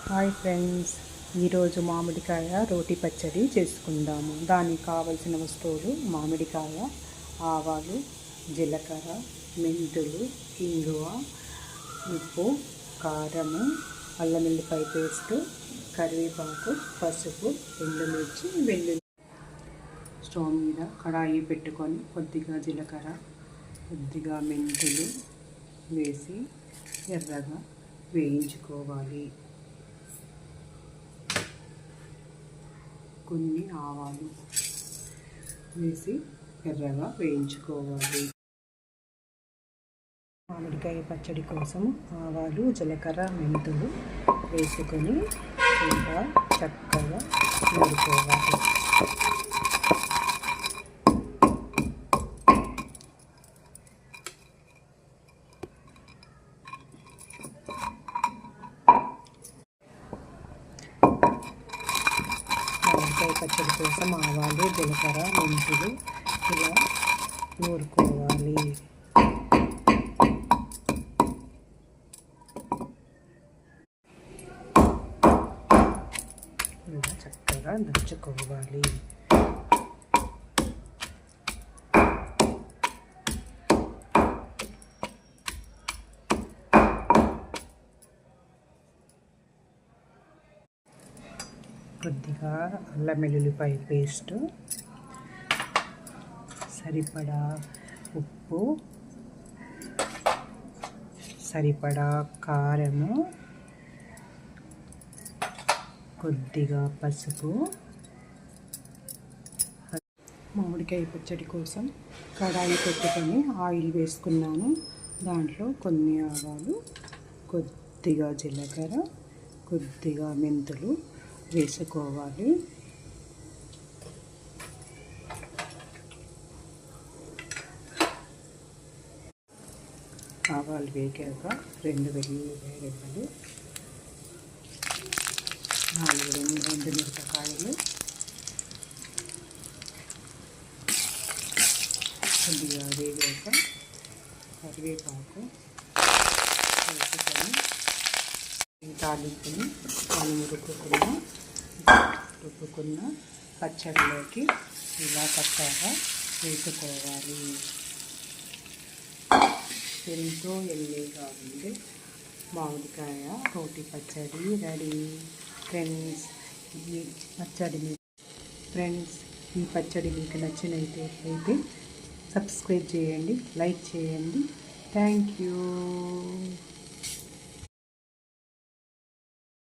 Hi friends, ఈరోజు మామిడికాయ రోటి పచ్చడి చేసుకుందాము. దానికి కావలసిన వస్తువులు మామిడికాయ, ఆవాలు, జీలకర్ర, మెంతులు, ఇంగువ, ఉప్పు, కారము, అల్లం వెల్లిపాయ పేస్ట్, కరివేపాకు, పసుపు, ఎండుమిర్చి, వెల్లుల్లి. స్టవ్ మీద కడాయి పెట్టుకొని కొద్దిగా జీలకర్ర, కొద్దిగా మెంతులు వేసి ఎర్రగా వేయించుకోవాలి. కొన్ని ఆవాలు వేసి ఎర్రగా వేయించుకోవాలి. మామిడికాయ పచ్చడి కోసం ఆవాలు, జీలకర్ర, మెంతులు వేసుకొని ఇంకా చక్కగా నూరుకోవాలి. మామిడికాయ పచ్చడి కోసం ఆవాలు, జీలకర్ర, మెంతులు ఇలా నూరుకోవాలి. ఇలా చక్కగా దంచుకోవాలి. కొద్దిగా అల్లం వెల్లుల్లిపాయ పేస్ట్, సరిపడా ఉప్పు, సరిపడా కారము, కొద్దిగా పసుపు. మామిడికాయ పచ్చడి కోసం కడాయి పెట్టుకొని ఆయిల్ వేసుకున్నాను. దాంట్లో కొన్ని ఆవాలు, కొద్దిగా జీలకర్ర, కొద్దిగా మెంతులు వేసుకోవాలి. ఆవాలు వేగాక 2 వెల్లుల్లి రెబ్బలు, 4 మిరపకాయలు, కొద్దిగా వేగాక కరివేపాకు వేసుకొని తాలింపుని మనం రుబ్బుకున్న పచ్చడిలోకి ఇలా చక్కగా వేసుకోవాలి. ఎంతో ఎల్లీగా ఉంది మామిడికాయ రోటి పచ్చడి రెడీ. ఫ్రెండ్స్, ఈ పచ్చడి మీకు నచ్చినట్లయితే సబ్స్క్రైబ్ చేయండి, లైక్ చేయండి. Thank you.